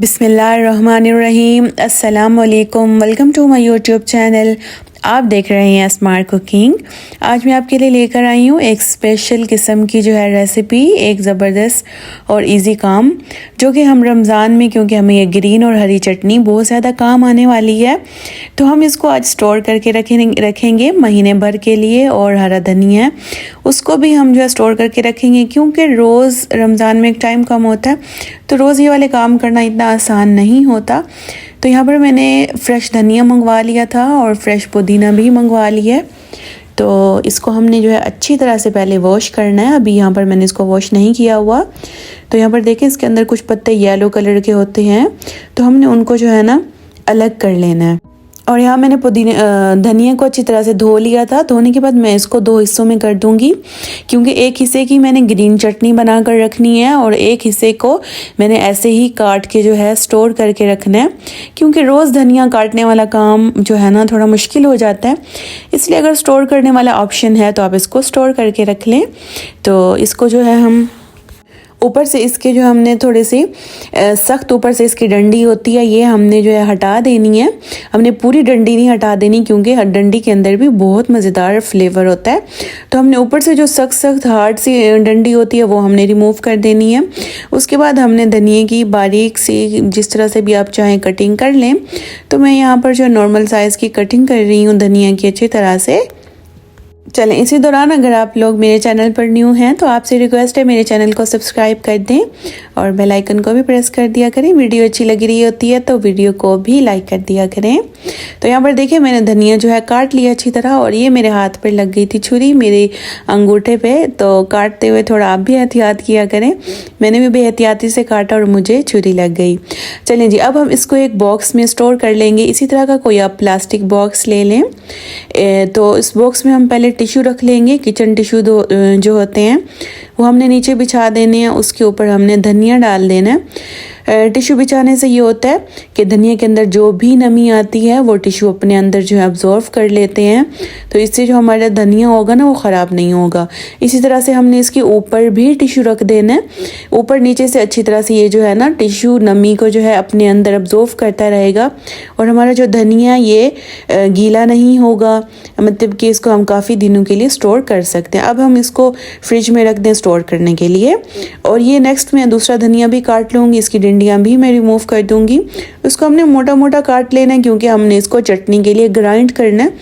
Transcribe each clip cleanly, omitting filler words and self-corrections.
बिस्मिल्लाहिर्रहमानिर्रहीम। अस्सलाम वालेकुम। Welcome to my YouTube channel. आप देख रहे हैं स्मार्ट कुकिंग। आज मैं आपके लिए लेकर आई हूँ एक स्पेशल किस्म की जो है रेसिपी, एक ज़बरदस्त और इजी काम, जो कि हम रमज़ान में, क्योंकि हमें ये ग्रीन और हरी चटनी बहुत ज़्यादा काम आने वाली है, तो हम इसको आज स्टोर करके रखेंगे महीने भर के लिए। और हरा धनिया उसको भी हम जो है स्टोर करके रखेंगे, क्योंकि रोज़ रमज़ान में एक टाइम कम होता है, तो रोज़ ये वाले काम करना इतना आसान नहीं होता। तो यहाँ पर मैंने फ़्रेश धनिया मंगवा लिया था और फ्रेश पुदीना भी मंगवा लिया है। तो इसको हमने जो है अच्छी तरह से पहले वॉश करना है। अभी यहाँ पर मैंने इसको वॉश नहीं किया हुआ। तो यहाँ पर देखें, इसके अंदर कुछ पत्ते येलो कलर के होते हैं, तो हमने उनको जो है ना अलग कर लेना है। और यहाँ मैंने धनिया को अच्छी तरह से धो लिया था। धोने के बाद मैं इसको दो हिस्सों में कर दूंगी, क्योंकि एक हिस्से की मैंने ग्रीन चटनी बना कर रखनी है और एक हिस्से को मैंने ऐसे ही काट के जो है स्टोर करके रखना है, क्योंकि रोज़ धनिया काटने वाला काम जो है ना थोड़ा मुश्किल हो जाता है। इसलिए अगर स्टोर करने वाला ऑप्शन है तो आप इसको स्टोर करके रख लें। तो इसको जो है हम ऊपर से इसके जो हमने थोड़ी सी सख्त ऊपर से इसकी डंडी होती है, ये हमने जो है हटा देनी है। हमने पूरी डंडी नहीं हटा देनी, क्योंकि डंडी के अंदर भी बहुत मज़ेदार फ्लेवर होता है। तो हमने ऊपर से जो सख्त हार्ड सी डंडी होती है वो हमने रिमूव कर देनी है। उसके बाद हमने धनिए की बारीक सी, जिस तरह से भी आप चाहें, कटिंग कर लें। तो मैं यहाँ पर जो नॉर्मल साइज़ की कटिंग कर रही हूँ धनिया की अच्छी तरह से। चलें, इसी दौरान अगर आप लोग मेरे चैनल पर न्यू हैं तो आपसे रिक्वेस्ट है मेरे चैनल को सब्सक्राइब कर दें और बेल आइकन को भी प्रेस कर दिया करें। वीडियो अच्छी लग रही होती है तो वीडियो को भी लाइक कर दिया करें। तो यहाँ पर देखिए, मैंने धनिया जो है काट लिया अच्छी तरह, और ये मेरे हाथ पर लग गई थी छुरी मेरे अंगूठे पे, तो काटते हुए थोड़ा आप भी एहतियात किया करें। मैंने भी बेहतियाती से काटा और मुझे छुरी लग गई। चलें जी, अब हम इसको एक बॉक्स में स्टोर कर लेंगे। इसी तरह का कोई आप प्लास्टिक बॉक्स ले लें। तो इस बॉक्स में हम पहले टिश्यू रख लेंगे। किचन टिश्यू जो होते हैं वो हमने नीचे बिछा देने हैं। उसके ऊपर हमने धनिया डाल देना है। टिश्यू बिछाने से ये होता है कि धनिया के अंदर जो भी नमी आती है वो टिश्यू अपने अंदर जो है अब्जॉर्व कर लेते हैं, तो इससे जो हमारा धनिया होगा ना वो ख़राब नहीं होगा। इसी तरह से हमने इसके ऊपर भी टिश्यू रख देना है। ऊपर नीचे से अच्छी तरह से ये जो है ना टिश्यू नमी को जो है अपने अंदर अब्जॉर्व करता रहेगा, और हमारा जो धनिया ये गीला नहीं होगा, मतलब कि इसको हम काफ़ी दिनों के लिए स्टोर कर सकते हैं। अब हम इसको फ्रिज में रख दें स्टोर करने के लिए। और ये नेक्स्ट मैं दूसरा धनिया भी काट लूँगी, इसकी डंडियाँ भी मैं रिमूव कर दूँगी। उसको हमने मोटा मोटा काट लेना है, क्योंकि हमने इसको चटनी के लिए ग्राइंड करना है।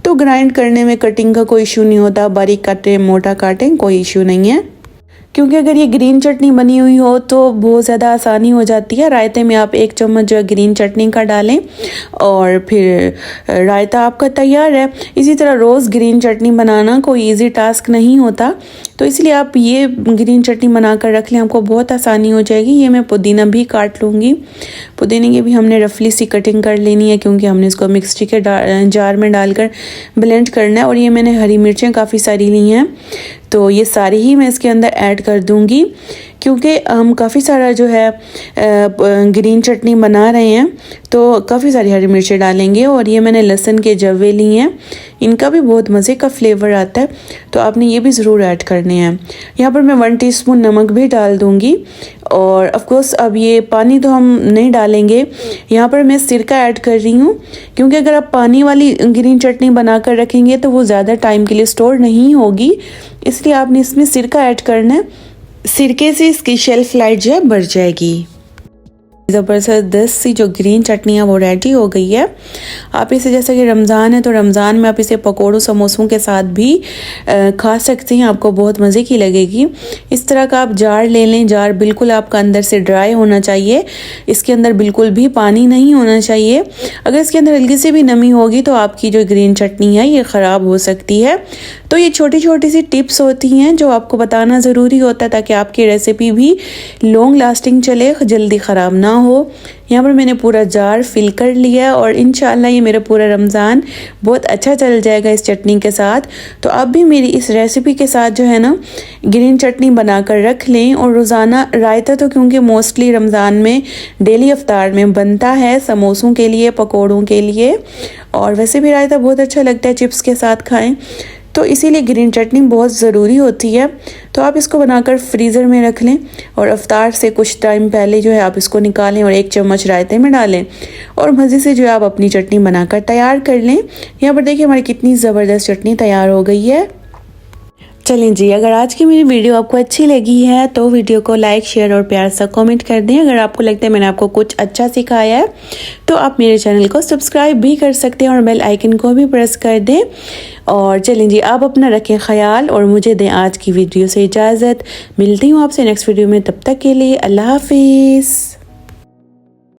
तो ग्राइंड करने में कटिंग का कोई इशू नहीं होता, बारीक काटें मोटा काटें कोई इशू नहीं है, क्योंकि अगर ये ग्रीन चटनी बनी हुई हो तो बहुत ज़्यादा आसानी हो जाती है। रायते में आप 1 चम्मच जो ग्रीन चटनी का डालें और फिर रायता आपका तैयार है। इसी तरह रोज़ ग्रीन चटनी बनाना कोई इजी टास्क नहीं होता, तो इसलिए आप ये ग्रीन चटनी बना कर रख लें, आपको बहुत आसानी हो जाएगी। ये मैं पुदीना भी काट लूँगी। पुदीने की भी हमने रफली सी कटिंग कर लेनी है, क्योंकि हमने इसको मिक्सी के जार में डालकर ब्लेंड करना है। और ये मैंने हरी मिर्चें काफ़ी सारी ली हैं, तो ये सारी ही मैं इसके अंदर ऐड कर दूंगी, क्योंकि हम काफ़ी सारा जो है ग्रीन चटनी बना रहे हैं, तो काफ़ी सारी हरी मिर्चें डालेंगे। और ये मैंने लहसुन के जवे लिए हैं, इनका भी बहुत मज़े का फ्लेवर आता है, तो आपने ये भी ज़रूर ऐड करने हैं। यहाँ पर मैं 1 टीस्पून नमक भी डाल दूँगी। और ऑफ कोर्स अब ये पानी तो हम नहीं डालेंगे, यहाँ पर मैं सिरका ऐड कर रही हूँ, क्योंकि अगर आप पानी वाली ग्रीन चटनी बना कर रखेंगे तो वो ज़्यादा टाइम के लिए स्टोर नहीं होगी, इसलिए आपने इसमें सिरका ऐड करना है। सिरके से इसकी शेल्फ लाइफ जो है बढ़ जाएगी। ज़बरदस्त सी जो ग्रीन चटनी है वो रेडी हो गई है। आप इसे, जैसे कि रमज़ान है तो रमज़ान में आप इसे पकौड़ों समोसों के साथ भी खा सकते हैं, आपको बहुत मज़े की लगेगी। इस तरह का आप जार ले लें। जार बिल्कुल आपका अंदर से ड्राई होना चाहिए, इसके अंदर बिल्कुल भी पानी नहीं होना चाहिए। अगर इसके अंदर हल्की सी भी नमी होगी तो आपकी जो ग्रीन चटनी है ये ख़राब हो सकती है। तो ये छोटी छोटी सी टिप्स होती हैं जो आपको बताना ज़रूरी होता है, ताकि आपकी रेसिपी भी लॉन्ग लास्टिंग चले, जल्दी ख़राब ना हो। यहाँ पर मैंने पूरा जार फिल कर लिया और इंशाल्लाह ये मेरा पूरा रमज़ान बहुत अच्छा चल जाएगा इस चटनी के साथ। तो आप भी मेरी इस रेसिपी के साथ जो है ना ग्रीन चटनी बना कर रख लें। और रोज़ाना रायता तो क्योंकि मोस्टली रमज़ान में डेली इफ्तार में बनता है, समोसों के लिए, पकौड़ों के लिए, और वैसे भी रायता बहुत अच्छा लगता है, चिप्स के साथ खाएं। तो इसीलिए ग्रीन चटनी बहुत ज़रूरी होती है। तो आप इसको बनाकर फ्रीज़र में रख लें और अफ्तार से कुछ टाइम पहले जो है आप इसको निकालें और 1 चम्मच रायते में डालें और मज़े से जो है आप अपनी चटनी बनाकर तैयार कर लें। यहाँ पर देखिए हमारी कितनी ज़बरदस्त चटनी तैयार हो गई है। चलें जी, अगर आज की मेरी वीडियो आपको अच्छी लगी है तो वीडियो को लाइक, शेयर और प्यार सा कमेंट कर दें। अगर आपको लगता है मैंने आपको कुछ अच्छा सिखाया है तो आप मेरे चैनल को सब्सक्राइब भी कर सकते हैं और बेल आइकन को भी प्रेस कर दें। और चलें जी, आप अपना रखें ख्याल और मुझे दें आज की वीडियो से इजाज़त। मिलती हूँ आपसे नेक्स्ट वीडियो में, तब तक के लिए अल्लाह हाफिज़।